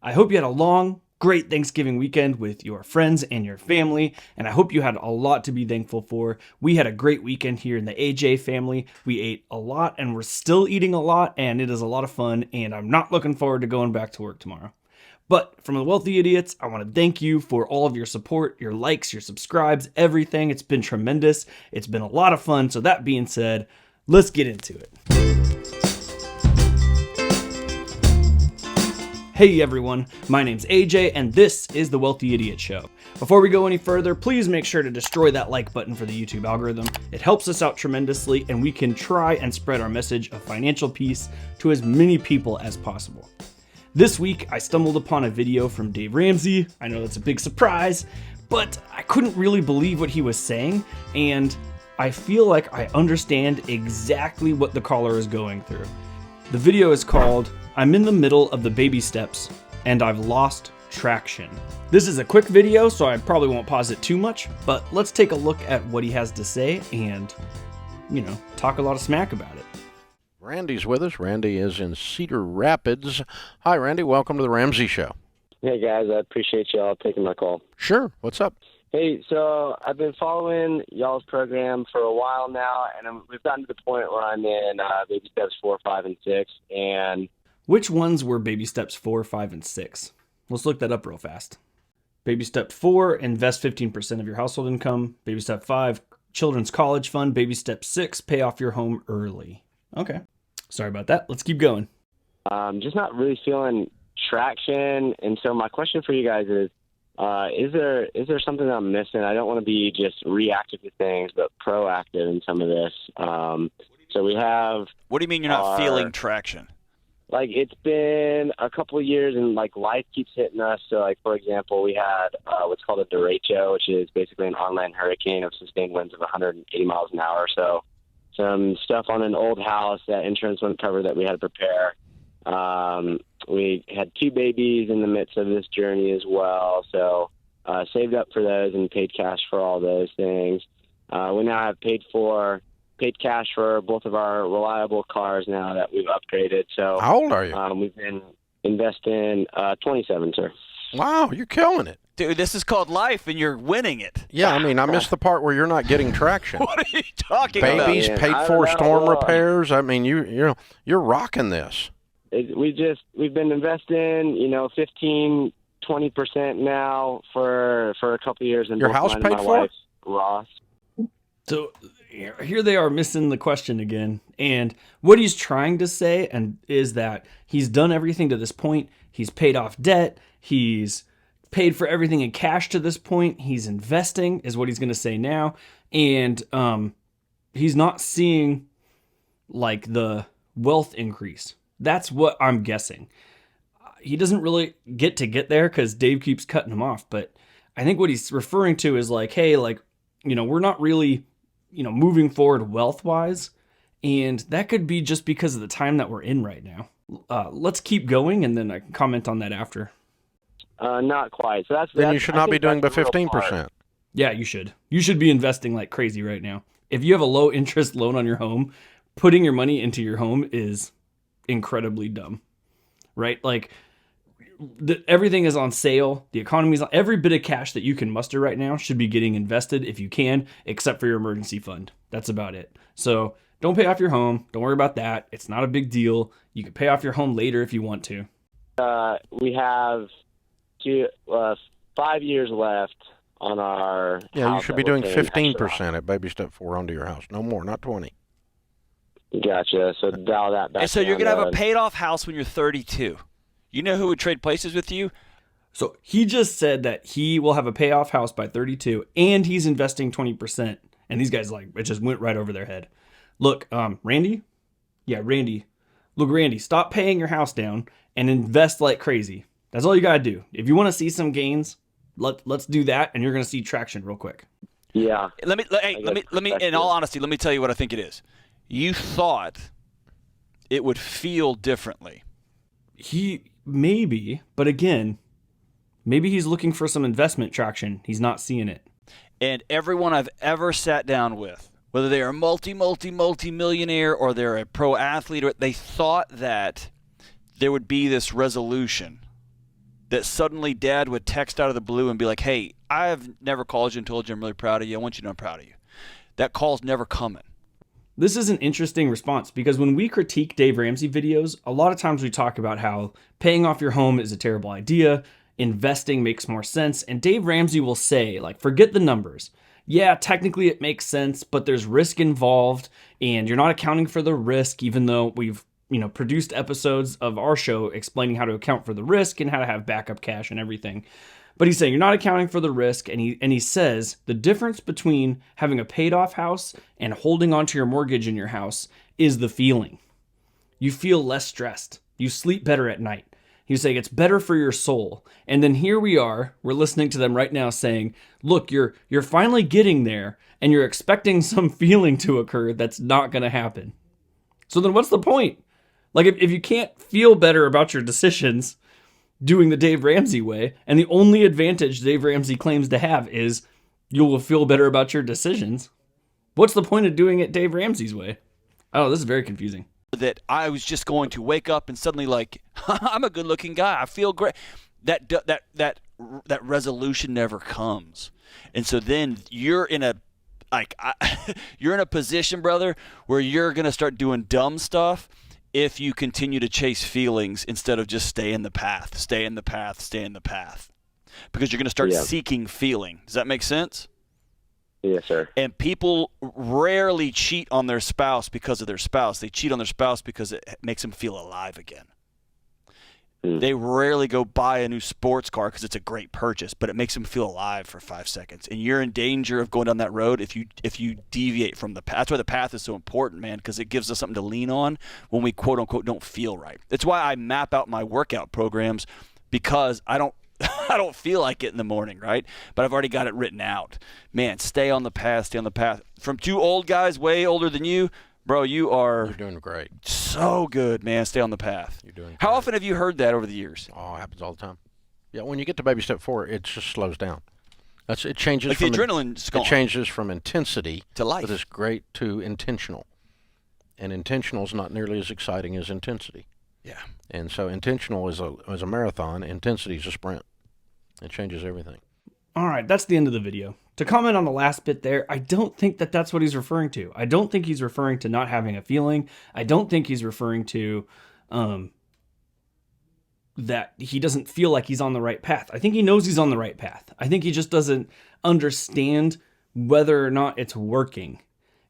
I hope you had a long, great Thanksgiving weekend with your friends and your family, and I hope you had a lot to be thankful for. We had a great weekend here in the AJ family. We ate a lot, and we're still eating a lot, and it is a lot of fun, and I'm not looking forward to going back to work tomorrow. But from the Wealthy Idiots, I want to thank you for all of your support, your likes, your subscribes, everything. It's been tremendous. It's been a lot of fun. So that being said, let's get into it. Hey everyone, my name's AJ and this is the Wealthy Idiot Show. Before we go any further, please make sure to destroy that like button for the YouTube algorithm. It helps us out tremendously and we can try and spread our message of financial peace to as many people as possible. This week, I stumbled upon a video from Dave Ramsey. I know that's a big surprise, but I couldn't really believe what he was saying, and I feel like I understand exactly what the caller is going through. The video is called, "I'm in the middle of the baby steps, and I've lost traction." This is a quick video, so I probably won't pause it too much, but let's take a look at what he has to say and, talk a lot of smack about it. Randy's with us. Randy is in Cedar Rapids. Hi, Randy. Welcome to the Ramsey Show. Hey, guys. I appreciate y'all taking my call. Sure. What's up? Hey, so I've been following y'all's program for a while now, and we've gotten to the point where I'm in baby steps 4, 5, and 6. And which ones were baby steps 4, 5, and 6? Let's look that up real fast. Baby step 4, invest 15% of your household income. Baby step 5, children's college fund. Baby step 6, pay off your home early. Okay. Sorry about that. Let's keep going. Just not really feeling traction. And so my question for you guys is there something that I'm missing? I don't want to be just reactive to things, but proactive in some of this. So we have... What do you mean you're not feeling traction? Like, it's been a couple of years, and, life keeps hitting us. So, for example, we had what's called a derecho, which is basically an online hurricane of sustained winds of 180 miles an hour. So some stuff on an old house that insurance wouldn't cover that we had to prepare. We had 2 babies in the midst of this journey as well, so saved up for those and paid cash for all those things. We now have paid cash for both of our reliable cars now that we've upgraded. So how old are you? We've been investing 27, sir. Wow, you're killing it. Dude, this is called life, and you're winning it. Yeah, I missed the part where you're not getting traction. What are you talking about? Babies, paid for storm repairs. You're rocking this. We've been investing, 15, 20% now for a couple of years. And your house paid for? Ross. So here they are missing the question again. And what he's trying to say is that he's done everything to this point. He's paid off debt. He's paid for everything in cash to this point. He's investing is what he's going to say now. And he's not seeing the wealth increase. That's what I'm guessing. He doesn't really get there because Dave keeps cutting him off. But I think what he's referring to is hey, we're not really, moving forward wealth-wise. And that could be just because of the time that we're in right now. Let's keep going, and then I can comment on that after. Not quite. So then you should not be doing the 15%. Yeah, you should. You should be investing like crazy right now. If you have a low interest loan on your home, putting your money into your home is incredibly dumb, right? Everything is on sale. The economy's on. Every bit of cash that you can muster right now should be getting invested if you can, except for your emergency fund. That's about it. So don't pay off your home. Don't worry about that. It's not a big deal. You can pay off your home later if you want to. We have 5 years left on our you should be doing 15% at baby step 4 onto your house. No more, not 20. Gotcha. So dial that back. And so you're going to have a paid off house when you're 32. You know who would trade places with you? So he just said that he will have a payoff house by 32 and he's investing 20%. And these guys it just went right over their head. Look, Randy. Yeah, Randy. Look, Randy, stop paying your house down and invest like crazy. That's all you got to do. If you want to see some gains, let's do that, and you're going to see traction real quick. Yeah. Let me. In all honesty, let me tell you what I think it is. You thought it would feel differently. He maybe, but again, maybe he's looking for some investment traction. He's not seeing it. And everyone I've ever sat down with, whether they are multi-millionaire or they're a pro athlete, they thought that there would be this resolution that suddenly dad would text out of the blue and be like, hey, I've never called you and told you I'm really proud of you. I want you to know I'm proud of you. That call's never coming. This is an interesting response because when we critique Dave Ramsey videos, a lot of times we talk about how paying off your home is a terrible idea, investing makes more sense, and Dave Ramsey will say, like, forget the numbers. Yeah, technically it makes sense, but there's risk involved, and you're not accounting for the risk, even though we've produced episodes of our show explaining how to account for the risk and how to have backup cash and everything. But he's saying you're not accounting for the risk, and he says the difference between having a paid off house and holding onto your mortgage in your house is the feeling. You feel less stressed. You sleep better at night. He's saying it's better for your soul. And then here we're listening to them right now saying, look, you're finally getting there, and you're expecting some feeling to occur that's not going to happen. So then what's the point? Like, if you can't feel better about your decisions doing the Dave Ramsey way, and the only advantage Dave Ramsey claims to have is you will feel better about your decisions, what's the point of doing it Dave Ramsey's way? Oh, this is very confusing. That I was just going to wake up and suddenly like, I'm a good looking guy. I feel great. That resolution never comes. And so then you're in a, you're in a position, brother, where you're going to start doing dumb stuff if you continue to chase feelings instead of just stay in the path. Because you're going to start seeking feeling. Does that make sense? Yes, sir. And people rarely cheat on their spouse because of their spouse. They cheat on their spouse because it makes them feel alive again. They rarely go buy a new sports car because it's a great purchase, but it makes them feel alive for 5 seconds. And you're in danger of going down that road if you deviate from the path. That's why the path is so important, man, because it gives us something to lean on when we quote unquote don't feel right. That's why I map out my workout programs, because I don't feel like it in the morning, right? But I've already got it written out. Man, stay on the path. From two old guys way older than you, bro, you're doing great. So good, man. Stay on the path. You're doing great. How often have you heard that over the years? Oh, it happens all the time. Yeah, when you get to baby step 4, it just slows down. It changes like from the adrenaline's gone. It changes from intensity to life. That is great to intentional. And intentional is not nearly as exciting as intensity. Yeah. And so intentional is a marathon, intensity is a sprint. It changes everything. All right, that's the end of the video. To comment on the last bit there, I don't think that that's what he's referring to. I don't think he's referring to not having a feeling. I don't think he's referring to that he doesn't feel like he's on the right path. I think he knows he's on the right path. I think he just doesn't understand whether or not it's working.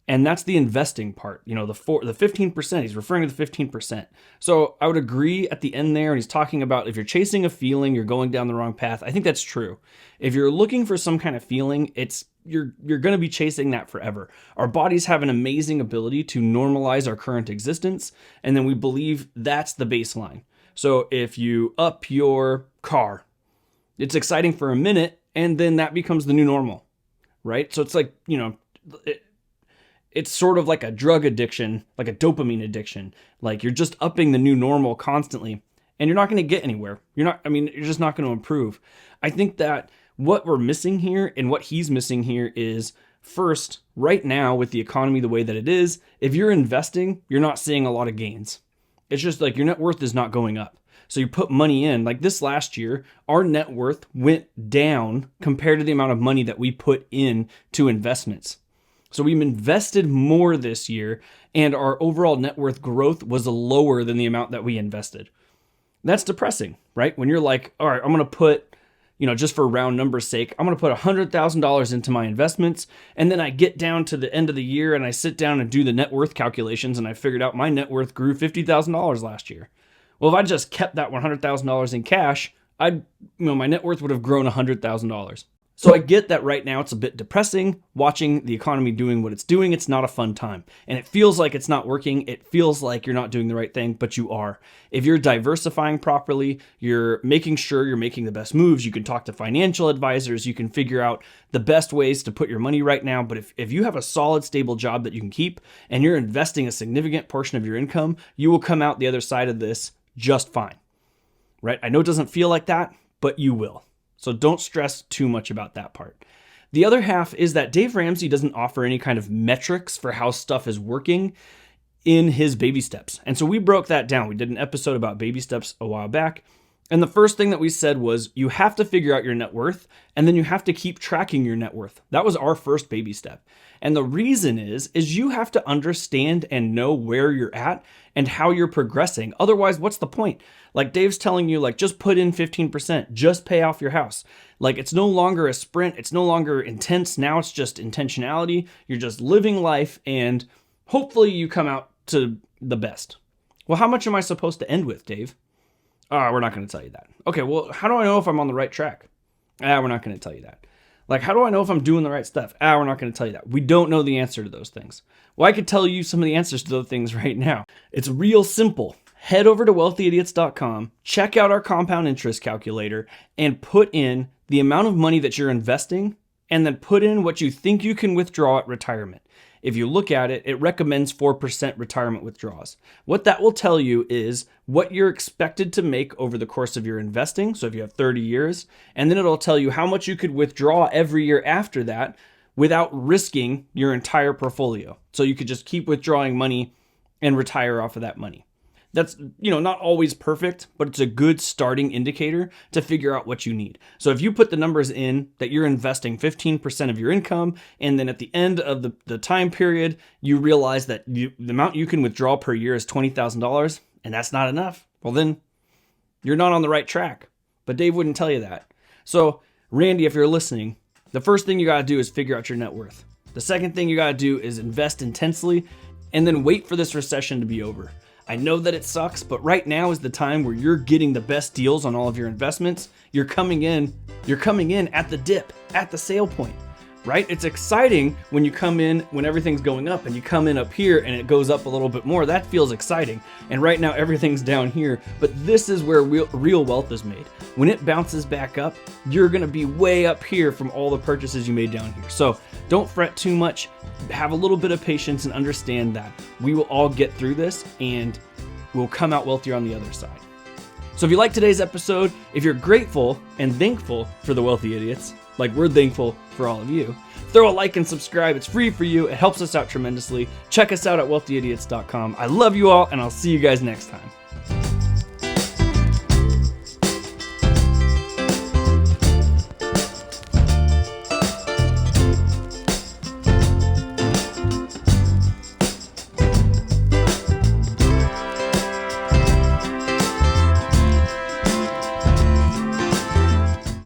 And that's the investing part. The 15%, he's referring to the 15%. So I would agree at the end there, and he's talking about if you're chasing a feeling, you're going down the wrong path. I think that's true. If you're looking for some kind of feeling, you're going to be chasing that forever. Our bodies have an amazing ability to normalize our current existence, and then we believe that's the baseline. So if you up your car, it's exciting for a minute, and then that becomes the new normal, right? So it's like, it's sort of like a drug addiction, like a dopamine addiction. Like you're just upping the new normal constantly, and you're not going to get anywhere. You're just not going to improve. I think that what we're missing here and what he's missing here is, first, right now with the economy the way that it is, if you're investing, you're not seeing a lot of gains. It's just like your net worth is not going up. So you put money in, like this last year, our net worth went down compared to the amount of money that we put in to investments. So we've invested more this year, and our overall net worth growth was lower than the amount that we invested. That's depressing, right? When you're like, all right, I'm going to put, just for round numbers sake, I'm going to put $100,000 into my investments, and then I get down to the end of the year and I sit down and do the net worth calculations, and I figured out my net worth grew $50,000 last year. Well, if I just kept that $100,000 in cash, my net worth would have grown $100,000. So I get that right now it's a bit depressing watching the economy doing what it's doing. It's not a fun time. And it feels like it's not working. It feels like you're not doing the right thing, but you are. If you're diversifying properly, you're making sure you're making the best moves. You can talk to financial advisors. You can figure out the best ways to put your money right now. But if you have a solid, stable job that you can keep and you're investing a significant portion of your income, you will come out the other side of this just fine, right? I know it doesn't feel like that, but you will. So don't stress too much about that part. The other half is that Dave Ramsey doesn't offer any kind of metrics for how stuff is working in his baby steps. And so we broke that down. We did an episode about baby steps a while back. And the first thing that we said was you have to figure out your net worth, and then you have to keep tracking your net worth. That was our first baby step. And the reason is you have to understand and know where you're at and how you're progressing. Otherwise, what's the point? Like Dave's telling you, like, just put in 15%, just pay off your house. Like, it's no longer a sprint. It's no longer intense. Now it's just intentionality. You're just living life, and hopefully you come out to the best. Well, how much am I supposed to end with, Dave? We're not going to tell you that. Okay, well, how do I know if I'm on the right track? We're not going to tell you that. Like, how do I know if I'm doing the right stuff? We're not going to tell you that. We don't know the answer to those things. Well, I could tell you some of the answers to those things right now. It's real simple. Head over to wealthyidiots.com, check out our compound interest calculator, and put in the amount of money that you're investing, and then put in what you think you can withdraw at retirement. If you look at it, it recommends 4% retirement withdrawals. What that will tell you is what you're expected to make over the course of your investing. So if you have 30 years, and then it'll tell you how much you could withdraw every year after that without risking your entire portfolio. So you could just keep withdrawing money and retire off of that money. That's, not always perfect, but it's a good starting indicator to figure out what you need. So if you put the numbers in that you're investing 15% of your income, and then at the end of the time period, you realize that the amount you can withdraw per year is $20,000, and that's not enough, well then, you're not on the right track. But Dave wouldn't tell you that. So Randy, if you're listening, the first thing you gotta do is figure out your net worth. The second thing you gotta do is invest intensely, and then wait for this recession to be over. I know that it sucks, but right now is the time where you're getting the best deals on all of your investments. You're coming in at the dip, at the sale point, right? It's exciting when you come in when everything's going up, and you come in up here and it goes up a little bit more. That feels exciting. And right now everything's down here, but this is where real wealth is made. When it bounces back up, you're gonna be way up here from all the purchases you made down here. So don't fret too much. Have a little bit of patience and understand that we will all get through this, and we'll come out wealthier on the other side. So if you like today's episode, if you're grateful and thankful for the Wealthy Idiots, like we're thankful for all of you, throw a like and subscribe. It's free for you. It helps us out tremendously. Check us out at wealthyidiots.com. I love you all, and I'll see you guys next time.